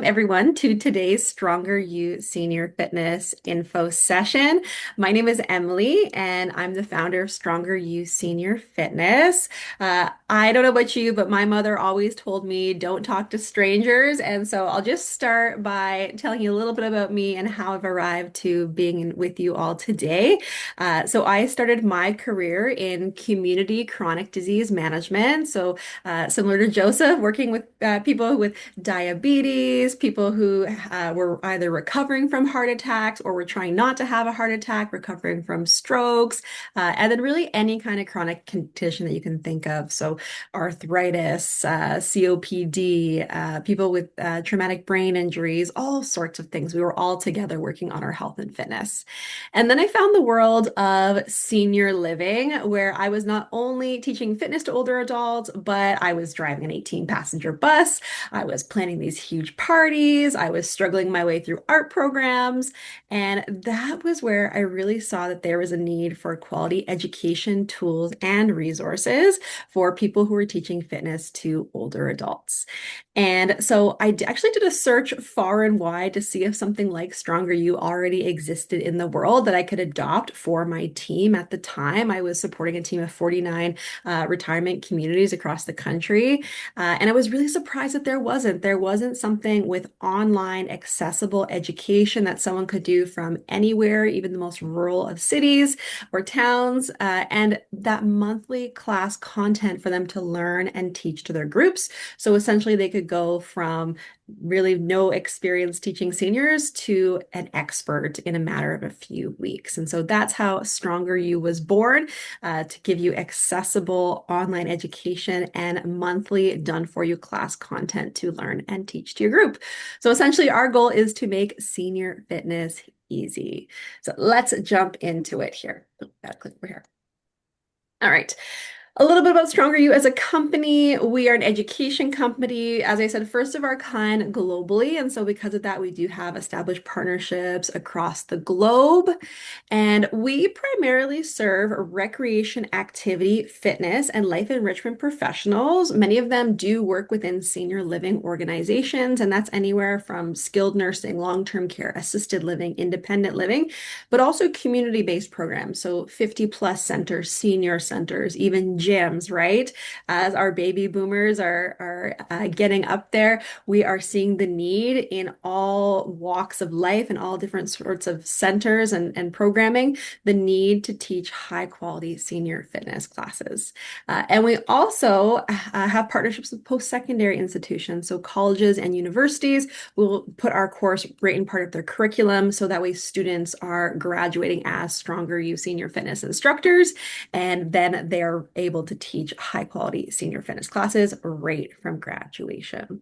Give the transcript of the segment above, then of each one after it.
Everyone to today's StrongerU Senior Fitness Info session. My name is Emily and I'm the founder of StrongerU Senior Fitness. I don't know about you, but my mother always told me don't talk to strangers. And so I'll just start by telling you a little bit about me and how I've arrived to being with you all today. So I started my career in community chronic disease management. Similar to Joseph, working with people with diabetes, people who were either recovering from heart attacks or were trying not to have a heart attack, recovering from strokes, and then really any kind of chronic condition that you can think of. So arthritis, COPD, people with traumatic brain injuries, all sorts of things. We were all together working on our health and fitness. And then I found the world of senior living, where I was not only teaching fitness to older adults, but I was driving an 18-passenger bus. I was planning these huge parties. I was struggling my way through art programs. And that was where I really saw that there was a need for quality education tools and resources for people who were teaching fitness to older adults. And so actually did a search far and wide to see if something like StrongerU already existed in the world that I could adopt for my team. At the time, I was supporting a team of 49 retirement communities across the country. And I was really surprised that there wasn't something with online accessible education that someone could do from anywhere, even the most rural of cities or towns, and that monthly class content for them to learn and teach to their groups. So essentially they could go from really no experience teaching seniors to an expert in a matter of a few weeks. And so that's how StrongerU was born, to give you accessible online education and monthly done for you class content to learn and teach to your group. So essentially our goal is to make senior fitness easy. So let's jump into it here. Oh, gotta click over here. All right. A little bit about StrongerU as a company. We are an education company, as I said, first of our kind globally. And so because of that, we do have established partnerships across the globe. And we primarily serve recreation, activity, fitness, and life enrichment professionals. Many of them do work within senior living organizations, and that's anywhere from skilled nursing, long-term care, assisted living, independent living, but also community-based programs. So 50 plus centers, senior centers, even gyms, right? As our baby boomers are getting up there, we are seeing the need in all walks of life and all different sorts of centers and programming, the need to teach high quality senior fitness classes. And we also have partnerships with post-secondary institutions. So colleges and universities will put our course right in part of their curriculum so that way students are graduating as StrongerU Senior Fitness Instructors, and then they're able to teach high quality senior fitness classes right from graduation.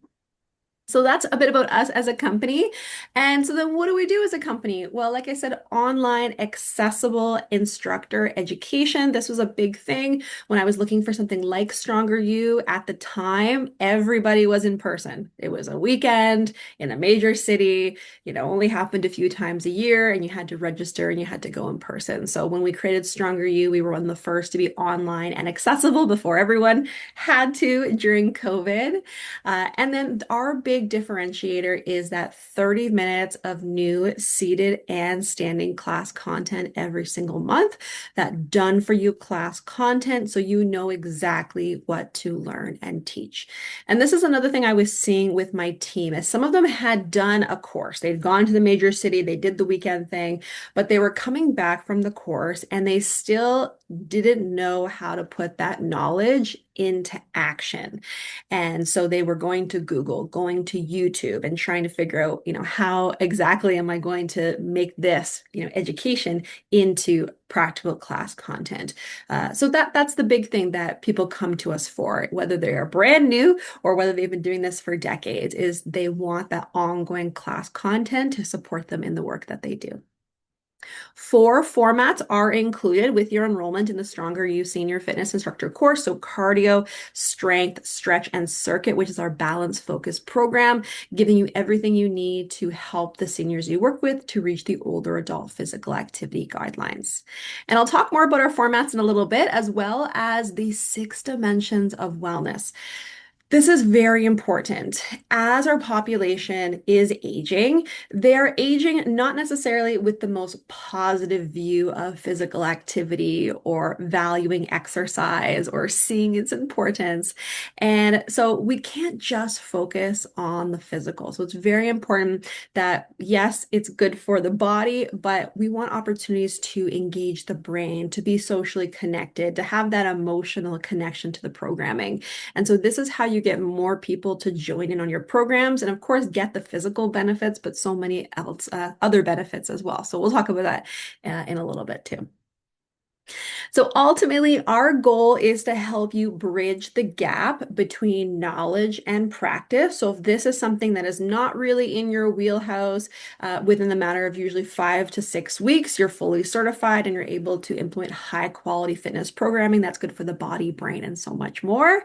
So that's a bit about us as a company. And so then what do we do as a company? Well, like I said, online accessible instructor education. This was a big thing when I was looking for something like StrongerU at the time. Everybody was in person. It was a weekend in a major city, only happened a few times a year, and you had to register and you had to go in person. So when we created StrongerU, we were one of the first to be online and accessible before everyone had to during COVID. And then our big differentiator is that 30 minutes of new seated and standing class content every single month, that done for you class content so you know exactly what to learn and teach. And this is another thing I was seeing with my team, as some of them had done a course. They'd gone to the major city, they did the weekend thing, but they were coming back from the course and they still didn't know how to put that knowledge into action. And so they were going to Google, going to YouTube, and trying to figure out, how exactly am I going to make this, education into practical class content. So that's the big thing that people come to us for, whether they are brand new or whether they've been doing this for decades, is they want that ongoing class content to support them in the work that they do. 4 formats are included with your enrollment in the StrongerU Senior Fitness Instructor course. So cardio, strength, stretch, and circuit, which is our balance focused program, giving you everything you need to help the seniors you work with to reach the older adult physical activity guidelines. And I'll talk more about our formats in a little bit, as well as the 6 dimensions of wellness. This is very important. As our population is aging, they're aging not necessarily with the most positive view of physical activity or valuing exercise or seeing its importance. And so we can't just focus on the physical. So it's very important that, yes, it's good for the body, but we want opportunities to engage the brain, to be socially connected, to have that emotional connection to the programming. And so this is how you get more people to join in on your programs and of course get the physical benefits, but so many else other benefits as well. So we'll talk about that in a little bit too. So ultimately, our goal is to help you bridge the gap between knowledge and practice. So if this is something that is not really in your wheelhouse, within the matter of usually 5 to 6 weeks, you're fully certified and you're able to implement high quality fitness programming that's good for the body, brain, and so much more.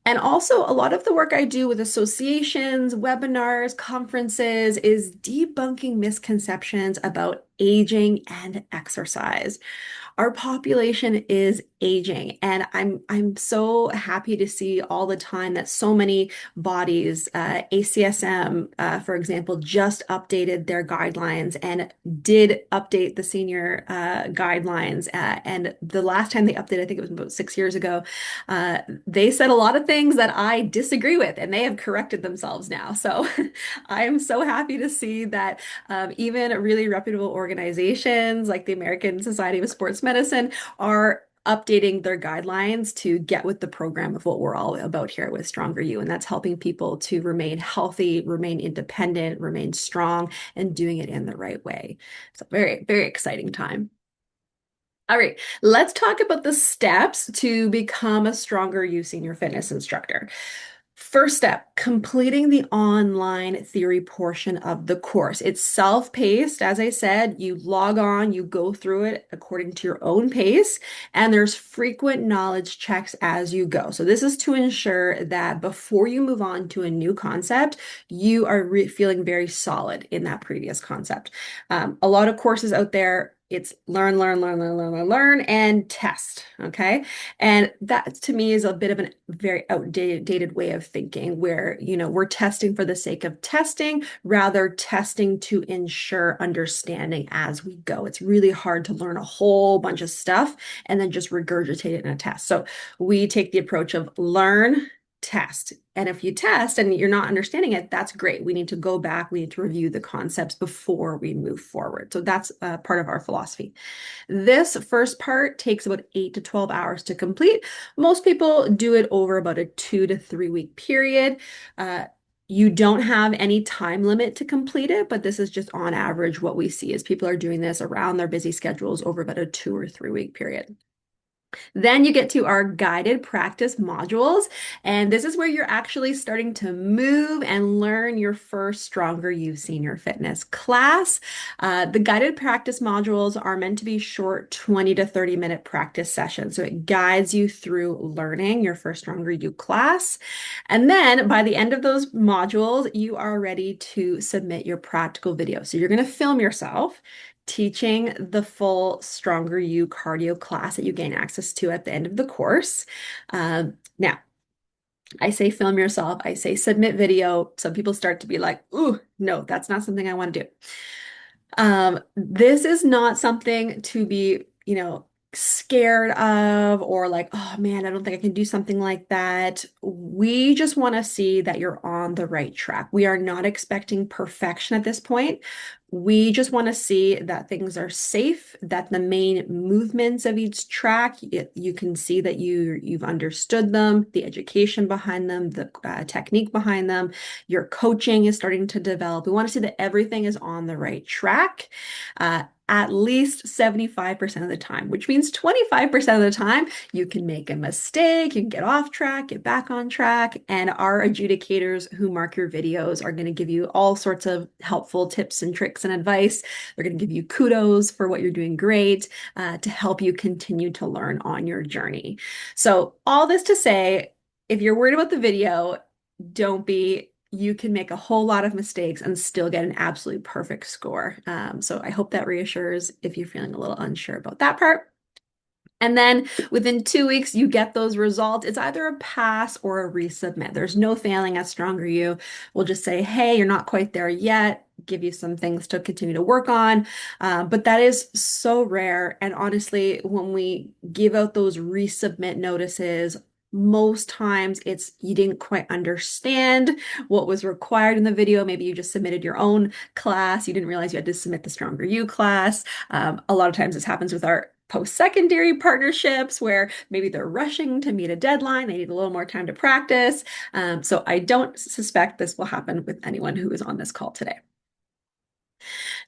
And also, a lot of the work I do with associations, webinars, conferences is debunking misconceptions about aging and exercise. Our population is aging, and I'm so happy to see all the time that so many bodies, ACSM, for example, just updated their guidelines and did update the senior guidelines. And the last time they updated, I think it was about 6 years ago, they said a lot of things that I disagree with, and they have corrected themselves now. So I am so happy to see that even really reputable organizations like the American Society of Sports Medicine are updating their guidelines to get with the program of what we're all about here with Stronger U. And that's helping people to remain healthy, remain independent, remain strong, and doing it in the right way. So very, very exciting time. All right, let's talk about the steps to become a StrongerU Senior Fitness Instructor. First step, completing the online theory portion of the course. It's self-paced. As I said, you log on, you go through it according to your own pace, and there's frequent knowledge checks as you go. So this is to ensure that before you move on to a new concept, you are feeling very solid in that previous concept. A lot of courses out there, it's learn, learn, learn, learn, learn, learn, learn, and test. Okay. And that to me is a bit of a very outdated way of thinking where, we're testing for the sake of testing, rather testing to ensure understanding as we go. It's really hard to learn a whole bunch of stuff and then just regurgitate it in a test. So we take the approach of learn, test. And if you test and you're not understanding it, that's great. We need to go back. We need to review the concepts before we move forward. So that's part of our philosophy. This first part takes about 8 to 12 hours to complete. Most people do it over about a 2 to 3 week period. You don't have any time limit to complete it, but this is just on average what we see is people are doing this around their busy schedules over about a 2 or 3 week period. Then you get to our guided practice modules, and this is where you're actually starting to move and learn your first StrongerU Senior Fitness class. The guided practice modules are meant to be short 20 to 30 minute practice sessions. So it guides you through learning your first StrongerU class. And then by the end of those modules, you are ready to submit your practical video. So you're going to film yourself teaching the full StrongerU cardio class that you gain access to at the end of the course. Now, I say film yourself, I say submit video. Some people start to be like, ooh, no, that's not something I want to do. This is not something to be, scared of or like, oh man, I don't think I can do something like that. We just want to see that you're on the right track. We are not expecting perfection at this point. We just want to see that things are safe, that the main movements of each track, you can see that you've understood them, the education behind them, the technique behind them, your coaching is starting to develop. We want to see that everything is on the right track. At least 75% of the time, which means 25% of the time you can make a mistake, you can get off track, get back on track, and our adjudicators who mark your videos are going to give you all sorts of helpful tips and tricks and advice. They're going to give you kudos for what you're doing great to help you continue to learn on your journey. So all this to say, if you're worried about the video, don't be. You can make a whole lot of mistakes and still get an absolute perfect score. So I hope that reassures if you're feeling a little unsure about that part. And then within 2 weeks, you get those results. It's either a pass or a resubmit. There's no failing at Stronger You. We'll just say, hey, you're not quite there yet. Give you some things to continue to work on. But that is so rare. And honestly, when we give out those resubmit notices, most times it's you didn't quite understand what was required in the video. Maybe you just submitted your own class. You didn't realize you had to submit the Stronger You class. A lot of times this happens with our post-secondary partnerships where maybe they're rushing to meet a deadline. They need a little more time to practice. So I don't suspect this will happen with anyone who is on this call today.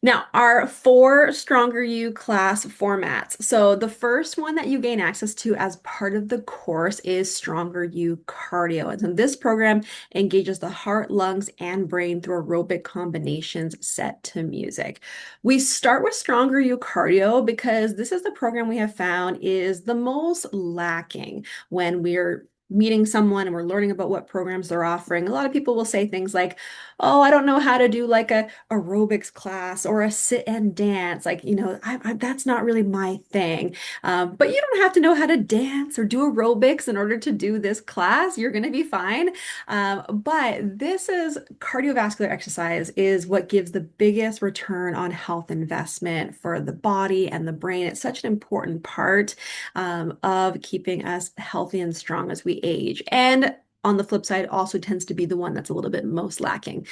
Now, our four Stronger You class formats. So the first one that you gain access to as part of the course is Stronger You Cardio. And so this program engages the heart, lungs, and brain through aerobic combinations set to music. We start with Stronger You Cardio because this is the program we have found is the most lacking when we're meeting someone and we're learning about what programs they're offering. A lot of people will say things like, oh, I don't know how to do like a aerobics class or a sit and dance. Like, that's not really my thing. But you don't have to know how to dance or do aerobics in order to do this class. You're going to be fine. But this is cardiovascular exercise is what gives the biggest return on health investment for the body and the brain. It's such an important part of keeping us healthy and strong as we age. And on the flip side, also tends to be the one that's a little bit most lacking.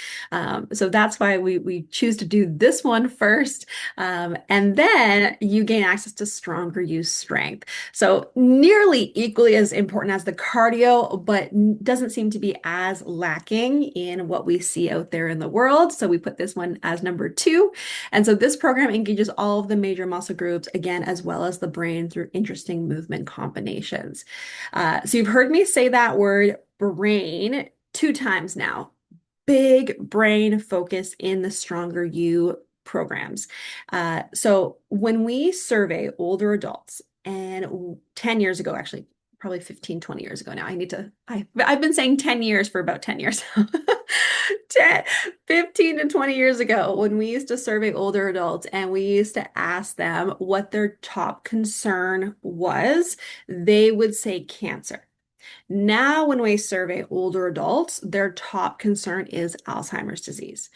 So that's why we choose to do this one first. And then you gain access to Stronger You Strength. So nearly equally as important as the cardio, but doesn't seem to be as lacking in what we see out there in the world. So we put this one as number 2. And so this program engages all of the major muscle groups, again, as well as the brain through interesting movement combinations. So you've heard me say that word brain 2 times now. Big brain focus in the Stronger You programs. So when we survey older adults, and 10 years ago, actually, probably 15, 20 years ago now, I've been saying 10 years for about 10 years. 10, 15 to 20 years ago, when we used to survey older adults and we used to ask them what their top concern was, they would say cancer. Now, when we survey older adults, their top concern is Alzheimer's disease.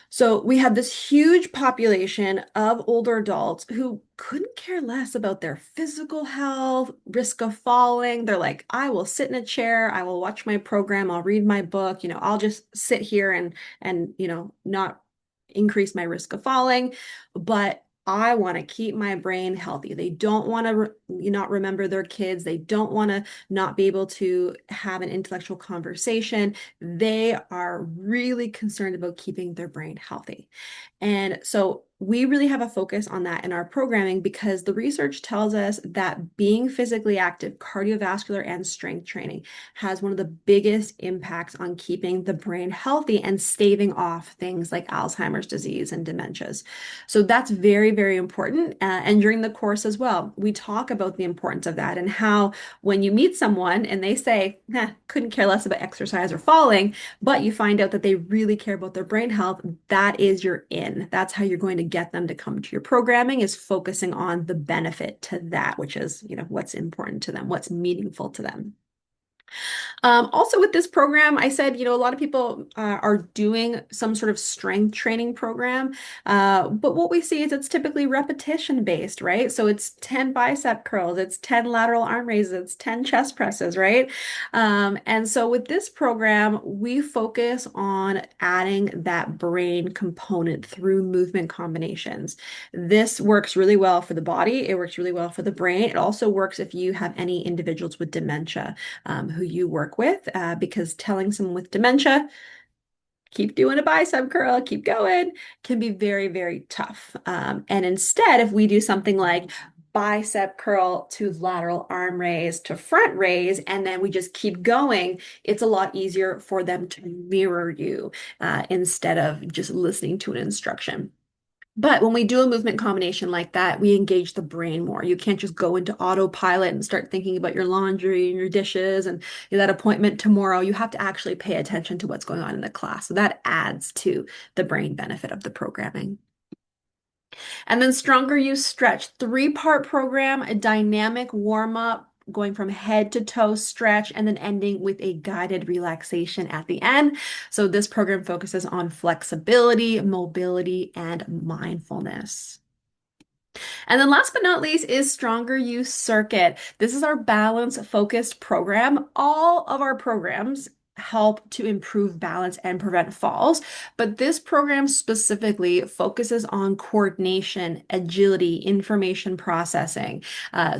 So we have this huge population of older adults who couldn't care less about their physical health, risk of falling. They're like, I will sit in a chair, I will watch my program, I'll read my book, I'll just sit here and not increase my risk of falling. But I want to keep my brain healthy. They don't want to not remember their kids. They don't want to not be able to have an intellectual conversation. They are really concerned about keeping their brain healthy. And so we really have a focus on that in our programming because the research tells us that being physically active, cardiovascular and strength training has one of the biggest impacts on keeping the brain healthy and staving off things like Alzheimer's disease and dementias. So that's very, very important. And during the course as well, we talk about the importance of that and how when you meet someone and they say, couldn't care less about exercise or falling, but you find out that they really care about their brain health, that is your in. That's how you're going to get them to come to your programming is focusing on the benefit to that, which is, what's important to them, what's meaningful to them. Also with this program, I said, a lot of people are doing some sort of strength training program, but what we see is it's typically repetition based, right? So it's 10 bicep curls, it's 10 lateral arm raises, it's 10 chest presses, right? And so with this program, we focus on adding that brain component through movement combinations. This works really well for the body. It works really well for the brain. It also works if you have any individuals with dementia who you work with, because telling someone with dementia, keep doing a bicep curl, keep going, can be very, very tough. And instead, if we do something like bicep curl to lateral arm raise to front raise, and then we just keep going, it's a lot easier for them to mirror you instead of just listening to an instruction. But when we do a movement combination like that, we engage the brain more. You can't just go into autopilot and start thinking about your laundry and your dishes and that appointment tomorrow. You have to actually pay attention to what's going on in the class. So that adds to the brain benefit of the programming. And then Stronger You Stretch, three-part program, a dynamic warm-up going from head to toe stretch, and then ending with a guided relaxation at the end. So this program focuses on flexibility, mobility, and mindfulness. And then last but not least is Stronger You Circuit. This is our balance focused program. All of our programs help to improve balance and prevent falls, but this program specifically focuses on coordination, agility, information processing.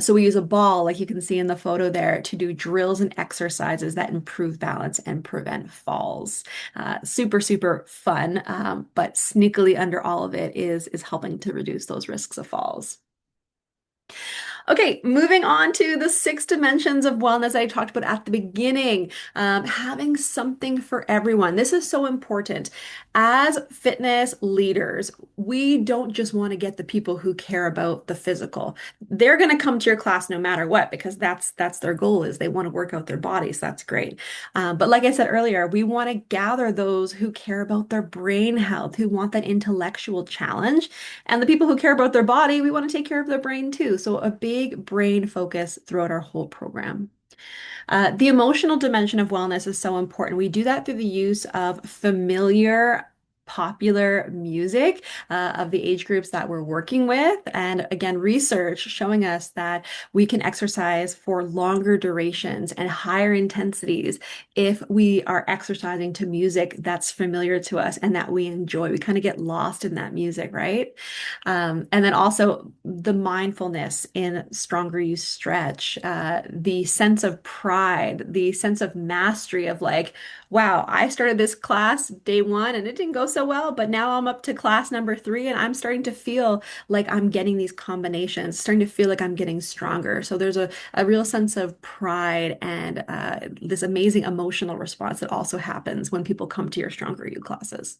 So we use a ball, like you can see in the photo there, to do drills and exercises that improve balance and prevent falls. Super, super fun, but sneakily under all of it is helping to reduce those risks of falls. Okay, moving on to the six dimensions of wellness I talked about at the beginning. Having something for everyone. This is so important. As fitness leaders, we don't just want to get the people who care about the physical. They're going to come to your class no matter what, because that's their goal is they want to work out their bodies. That's great. But like I said earlier, we want to gather those who care about their brain health, who want that intellectual challenge. And the people who care about their body, we want to take care of their brain too. So a big brain focus throughout our whole program. The emotional dimension of wellness is so important. We do that through the use of familiar, popular music of the age groups that we're working with. And again, research showing us that we can exercise for longer durations and higher intensities if we are exercising to music that's familiar to us and that we enjoy. We kind of get lost in that music, right? And then also the mindfulness in Stronger You Stretch, the sense of pride, the sense of mastery of like, wow, I started this class day one and it didn't go so well, but now I'm up to class number three and I'm starting to feel like I'm getting these combinations, starting to feel like I'm getting stronger. So there's a real sense of pride and this amazing emotional response that also happens when people come to your Stronger You classes.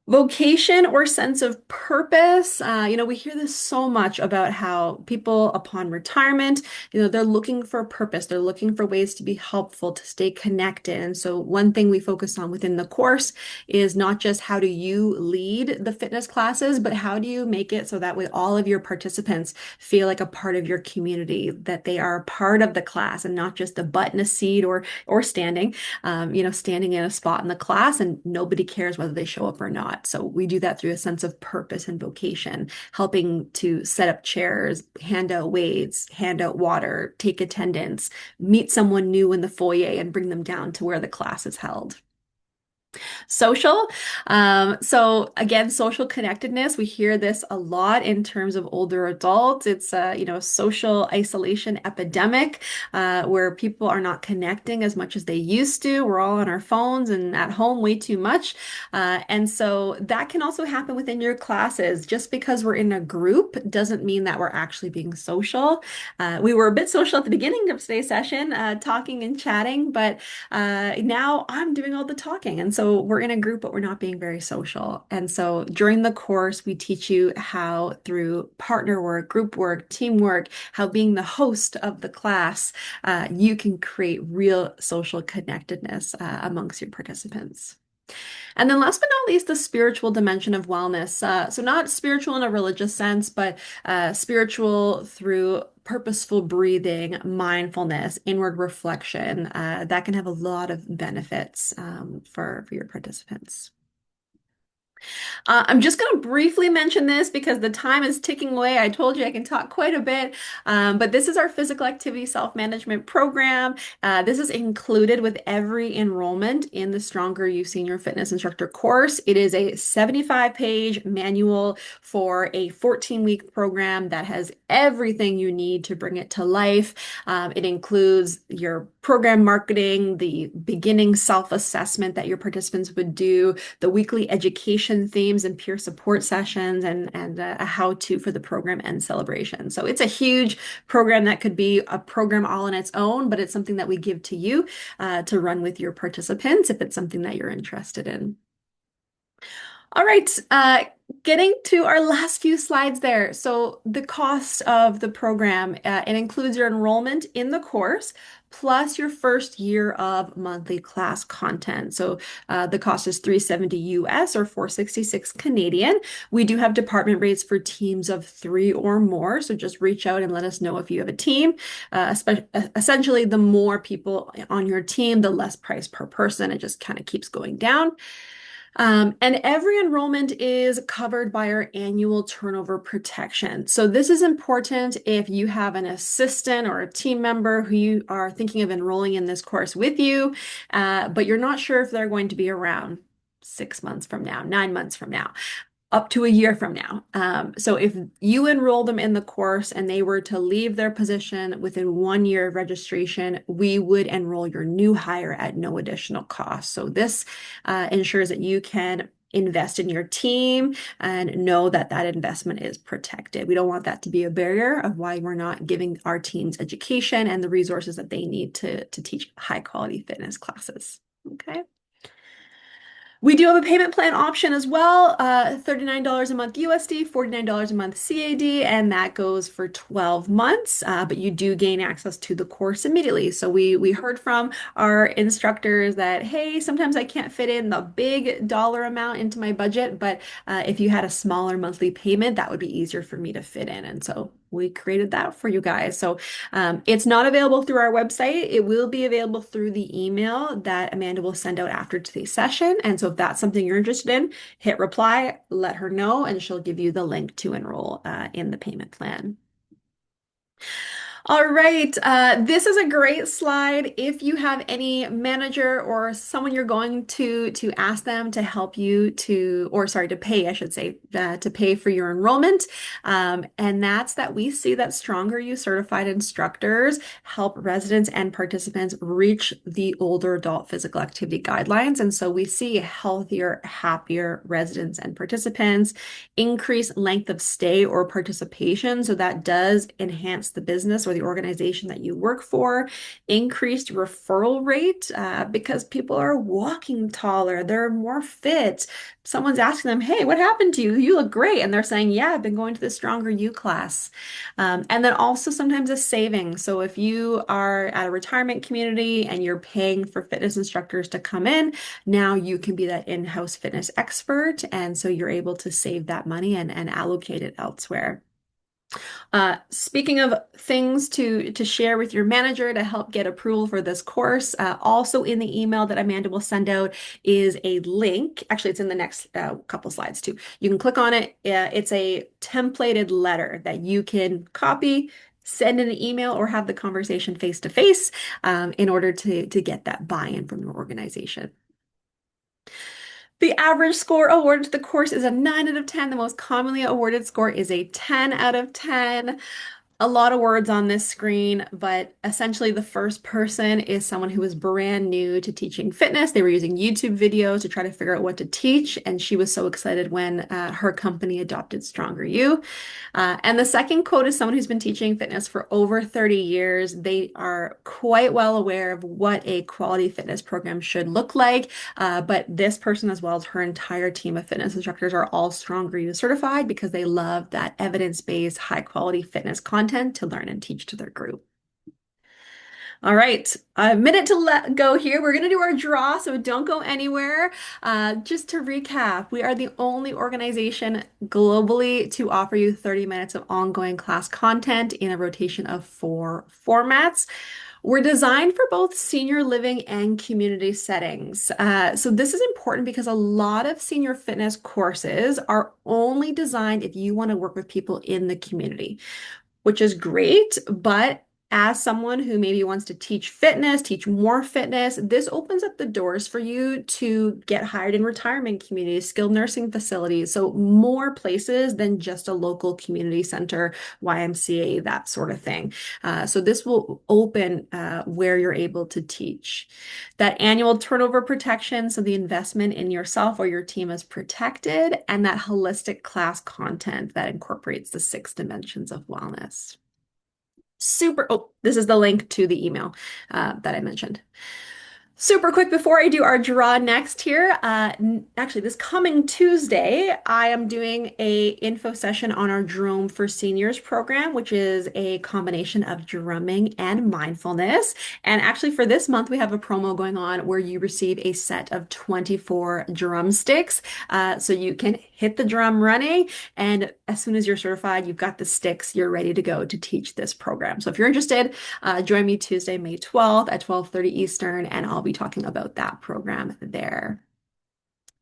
Vocation or sense of purpose. We hear this so much about how people upon retirement, they're looking for purpose. They're looking for ways to be helpful, to stay connected. And so one thing we focus on within the course is not just how do you lead the fitness classes, but how do you make it so that way all of your participants feel like a part of your community, that they are a part of the class and not just a butt in a seat or standing, standing in a spot in the class and nobody cares whether they show up or not. So we do that through a sense of purpose and vocation, helping to set up chairs, hand out weights, hand out water, take attendance, meet someone new in the foyer and bring them down to where the class is held. Social. So again, social connectedness, we hear this a lot in terms of older adults. It's a social isolation epidemic where people are not connecting as much as they used to. We're all on our phones and at home way too much. And so that can also happen within your classes. Just because we're in a group doesn't mean that we're actually being social. We were a bit social at the beginning of today's session, talking and chatting, but now I'm doing all the talking. And so we're in a group, but we're not being very social. And so during the course, we teach you how through partner work, group work, teamwork, how being the host of the class, you can create real social connectedness amongst your participants. And then last but not least, the spiritual dimension of wellness. So not spiritual in a religious sense, but spiritual through purposeful breathing, mindfulness, inward reflection. That can have a lot of benefits for your participants. I'm just going to briefly mention this because the time is ticking away. I told you I can talk quite a bit, but this is our physical activity self-management program. This is included with every enrollment in the StrongerU Senior Fitness Instructor course. It is a 75-page manual for a 14-week program that has everything you need to bring it to life. It includes your program marketing, the beginning self-assessment that your participants would do, the weekly education themes and peer support sessions, and a how-to for the program and celebration. So it's a huge program that could be a program all on its own, but it's something that we give to you to run with your participants if it's something that you're interested in. All right, getting to our last few slides there. So the cost of the program, it includes your enrollment in the course plus your first year of monthly class content. So the cost is 370 US or 466 Canadian. We do have department rates for teams of three or more. So just reach out and let us know if you have a team. Essentially, the more people on your team, the less price per person. It just kind of keeps going down. And every enrollment is covered by our annual turnover protection. So this is important if you have an assistant or a team member who you are thinking of enrolling in this course with you, but you're not sure if they're going to be around 6 months from now, 9 months from now, up to a year from now. So if you enroll them in the course and they were to leave their position within 1 year of registration, we would enroll your new hire at no additional cost. So this ensures that you can invest in your team and know that that investment is protected. We don't want that to be a barrier of why we're not giving our teams education and the resources that they need to teach high quality fitness classes. Okay. We do have a payment plan option as well, $39 a month USD, $49 a month CAD, and that goes for 12 months. But you do gain access to the course immediately. So we heard from our instructors that, hey, sometimes I can't fit in the big dollar amount into my budget, but if you had a smaller monthly payment, that would be easier for me to fit in. And so we created that for you guys. So it's not available through our website. It will be available through the email that Amanda will send out after today's session. And so if that's something you're interested in, hit reply, let her know, and she'll give you the link to enroll in the payment plan. All right, this is a great slide. If you have any manager or someone you're going to ask them to help you to, or sorry, to pay, I should say, to pay for your enrollment, and that's that we see that StrongerU certified instructors help residents and participants reach the older adult physical activity guidelines, and so we see healthier, happier residents and participants, increased length of stay or participation, so that does enhance the business or the organization that you work for, increased referral rate because people are walking taller, they're more fit. Someone's asking them, hey, what happened to you? You look great. And they're saying, yeah, I've been going to the StrongerU class. And then also sometimes a saving. So if you are at a retirement community and you're paying for fitness instructors to come in, now you can be that in-house fitness expert. And so you're able to save that money and allocate it elsewhere. Speaking of things to share with your manager to help get approval for this course, also in the email that Amanda will send out is a link. Actually, it's in the next couple slides too. You can click on it. It's a templated letter that you can copy, send in an email, or have the conversation face to face in order to get that buy-in from your organization. The average score awarded to the course is a 9 out of 10. The most commonly awarded score is a 10 out of 10. A lot of words on this screen, but essentially the first person is someone who was brand new to teaching fitness. They were using YouTube videos to try to figure out what to teach, and she was so excited when her company adopted StrongerU. And the second quote is someone who's been teaching fitness for over 30 years. They are quite well aware of what a quality fitness program should look like, but this person, as well as her entire team of fitness instructors, are all StrongerU certified because they love that evidence-based, high-quality fitness content to learn and teach to their group. All right, a minute to let go here. We're going to do our draw, so don't go anywhere. Just to recap, we are the only organization globally to offer you 30 minutes of ongoing class content in a rotation of 4 formats. We're designed for both senior living and community settings. So this is important because a lot of senior fitness courses are only designed if you want to work with people in the community, which is great, but as someone who maybe wants to teach fitness, teach more fitness, this opens up the doors for you to get hired in retirement communities, skilled nursing facilities, so more places than just a local community center, YMCA, that sort of thing. So this will open where you're able to teach. That annual turnover protection, so the investment in yourself or your team is protected, and that holistic class content that incorporates the 6 dimensions of wellness. Super. Oh, this is the link to the email that I mentioned. Super quick before I do our draw next here, actually this coming Tuesday, I am doing a info session on our Drum for Seniors program, which is a combination of drumming and mindfulness. And actually for this month, we have a promo going on where you receive a set of 24 drumsticks. So you can hit the drum running, and as soon as you're certified, you've got the sticks, you're ready to go to teach this program. So if you're interested, join me Tuesday, May 12th at 12:30 Eastern, and I'll be talking about that program there.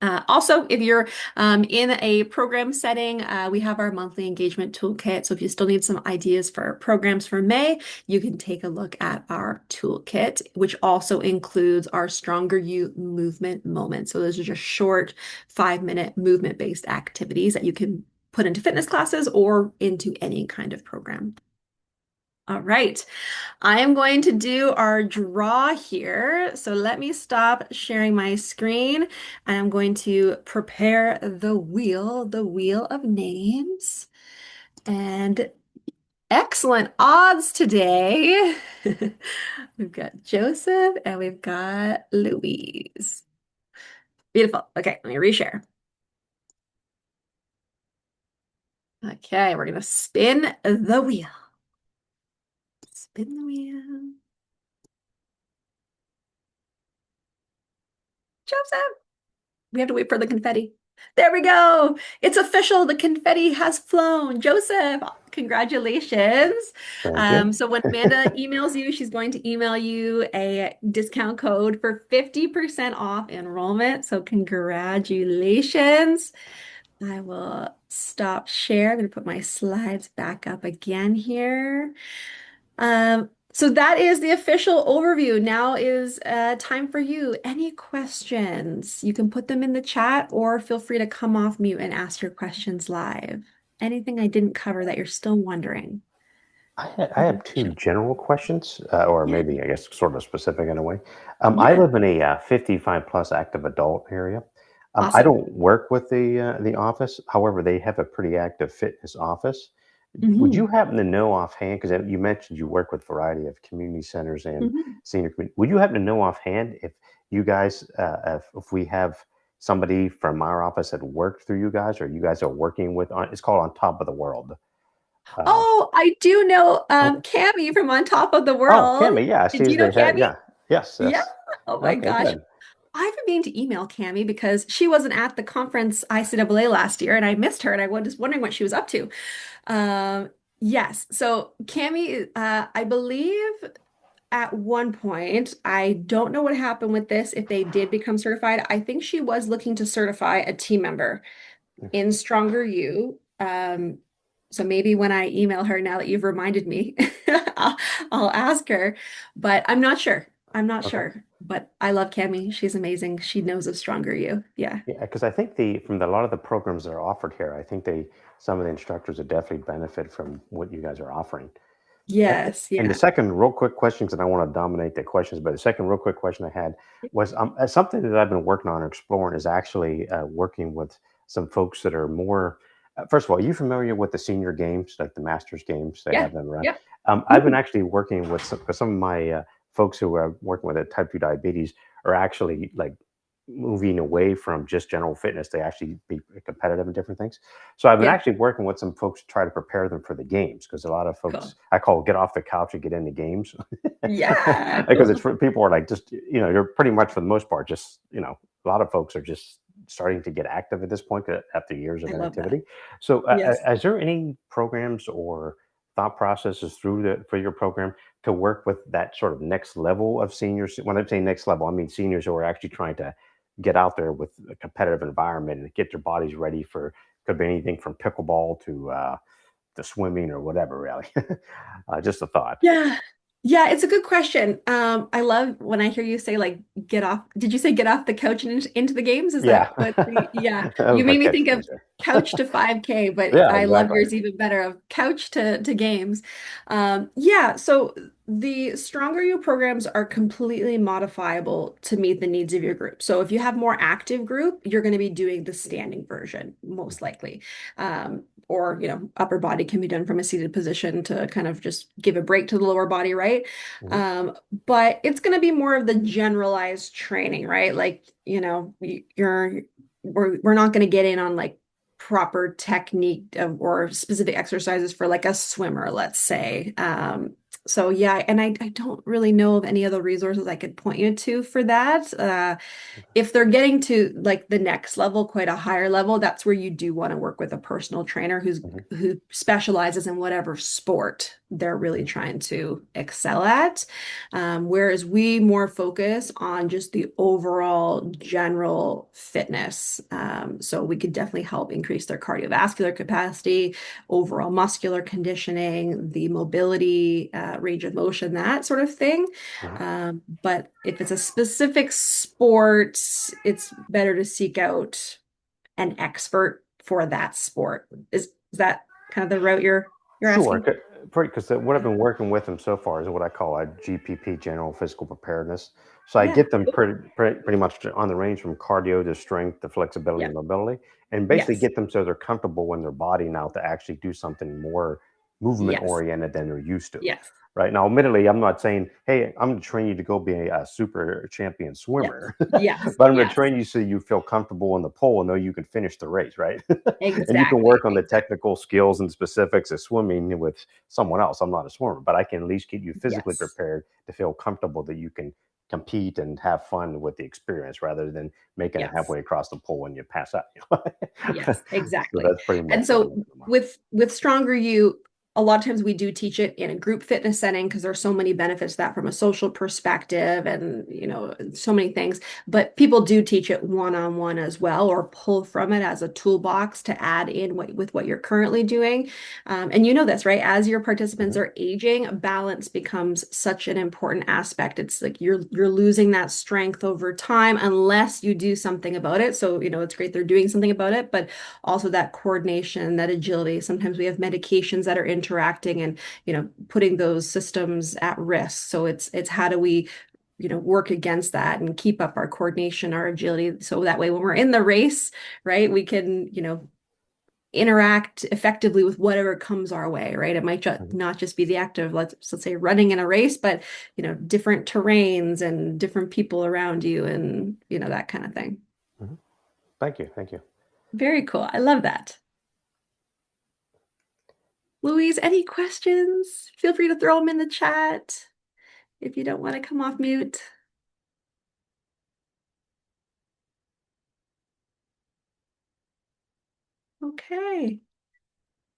Also, if you're in a program setting, we have our monthly engagement toolkit. So if you still need some ideas for programs for May, you can take a look at our toolkit, which also includes our Stronger You movement moments. So those are just short 5-minute movement-based activities that you can put into fitness classes or into any kind of program. All right. I am going to do our draw here. So let me stop sharing my screen. And I'm going to prepare the wheel of names. And excellent odds today. We've got Joseph and we've got Louise. Beautiful. Okay, let me reshare. Okay, we're going to spin the wheel. Spin the wheel. Joseph. We have to wait for the confetti. There we go. It's official. The confetti has flown. Joseph, congratulations. Thank you. So when Amanda emails you, she's going to email you a discount code for 50% off enrollment. So congratulations. I will stop share. I'm going to put my slides back up again here. So that is the official overview. Now is time for you. Any questions? You can put them in the chat or feel free to come off mute and ask your questions live. Anything I didn't cover that you're still wondering? I have two general questions, or Yeah, maybe I guess sort of specific in a way. I yeah, live in a 55 plus active adult area. I awesome. don't work with the office. However, they have a pretty active fitness office. Would you Hmm. happen to know offhand, because you mentioned you work with a variety of community centers and Hmm. senior community, would you happen to know offhand if you guys, if we have somebody from our office that worked through you guys, or you guys are working with, it's called On Top of the World. Uh, Oh, I do know okay. Cami from On Top of the Oh, World. Kimmy, yeah, Did you she's know the head. Cami? Yeah, yes, Yeah. yes. Oh my Okay, gosh. good. I've been meaning to email Cami because she wasn't at the conference ICAA last year and I missed her and I was just wondering what she was up to. Um, yes. So Cami, I believe at one point, I don't know what happened with this, if they did become certified. I think she was looking to certify a team member in Stronger You. So maybe when I email her, now that you've reminded me, I'll, I'll ask her, but I'm not sure. I'm not Okay. sure, but I love Cami. She's amazing. She knows of Stronger You. Yeah. Yeah, because I think a lot of the programs that are offered here, I think some of the instructors would definitely benefit from what you guys are offering. Yes. And the Yeah. second real quick question, because I don't want to dominate the questions, but the second real quick question I had was something that I've been working on or exploring is actually working with some folks that are more. First of all, are you familiar with the senior games, like the Masters games? They Yeah. have them around. Yeah. I've been Mhm. actually working with some of my folks who are working with a type 2 diabetes are actually like moving away from just general fitness to actually be competitive in different things. So I've been Yeah. actually working with some folks to try to prepare them for the games, because a lot of Cool. folks I call get off the couch and get into games Yeah. because Cool. people are like, just you're pretty much for the most part just a lot of folks are just starting to get active at this point after years of I love that. inactivity. So Yes. is there any programs or thought processes through for your program to work with that sort of next level of seniors? When I'm saying next level, I mean seniors who are actually trying to get out there with a competitive environment and get their bodies ready for, could be anything from pickleball to swimming or whatever, really. Just a thought. Yeah. Yeah, it's a good question. I love when I hear you say like get off. Did you say get off the couch and into the games? Is Yeah. that what yeah. That was You my made me think catchphrase of there. couch to 5K, but Yeah, I love exactly. yours even better of couch to games. Yeah, so the Stronger You programs are completely modifiable to meet the needs of your group. So if you have more active group, you're going to be doing the standing version, most likely. or, upper body can be done from a seated position to kind of just give a break to the lower body, right? Hmm. Um, but it's going to be more of the generalized training, right? Like, we're not going to get in on like proper technique or specific exercises for like a swimmer, let's say. So yeah, and I don't really know of any other resources I could point you to for that. If they're getting to like the next level, quite a higher level, that's where you do want to work with a personal trainer Hmm. who specializes in whatever sport they're really trying to excel at. Whereas we more focus on just the overall general fitness. So we could definitely help increase their cardiovascular capacity, overall muscular conditioning, the mobility, range of motion, that sort of thing. Hmm. But if it's a specific sport, it's better to seek out an expert for that sport. Is that kind of the route you're Sure, asking? because what I've been working with them so far is what I call a GPP, General Physical Preparedness. So I Yeah. get them pretty much on the range from cardio to strength to flexibility Yeah. and mobility, and basically Yes. get them so they're comfortable in their body now to actually do something more movement Yes. oriented than they're used to. Yes. Right now, admittedly, I'm not saying, "Hey, I'm going to train you to go be a super champion Yes. swimmer," Yes. but I'm going to Yes. train you so you feel comfortable in the pool and know you can finish the race, right? And you can Exactly. work on the Exactly. technical skills and specifics of swimming with someone else. I'm not a swimmer, but I can at least get you physically Yes. prepared to feel comfortable that you can compete and have fun with the experience rather than making it Yes. halfway across the pool and you pass out. Yes, So exactly. that's pretty much And what I'm so looking for. with Stronger You, a lot of times we do teach it in a group fitness setting because there's so many benefits to that from a social perspective and so many things. But people do teach it one-on-one as well, or pull from it as a toolbox to add in with what you're currently doing. And you know this, right? As your participants Mhm. are aging, balance becomes such an important aspect. It's like you're losing that strength over time unless you do something about it. So, it's great they're doing something about it, but also that coordination, that agility. Sometimes we have medications that are interacting and, putting those systems at risk. So it's how do we work against that and keep up our coordination, our agility. So that way, when we're in the race, right, we can, interact effectively with whatever comes our way, right? It might just Mhm. not just be the act of let's say running in a race, but different terrains and different people around you and that kind of thing. Mhm. Thank you. Thank you. Very cool. I love that. Louise, any questions? Feel free to throw them in the chat if you don't want to come off mute. Okay.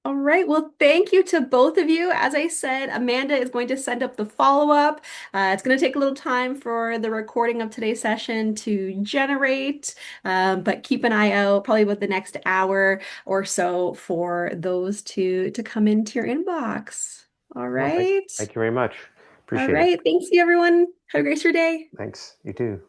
All right. Well, thank you to both of you. As I said, Amanda is going to send up the follow-up. It's going to take a little time for the recording of today's session to generate, but keep an eye out probably about the next hour or so for those to come into your inbox. All Well, right. thank you very much. All Appreciate it. right. Thanks you, everyone. Have a great rest of your day. Thanks. You too.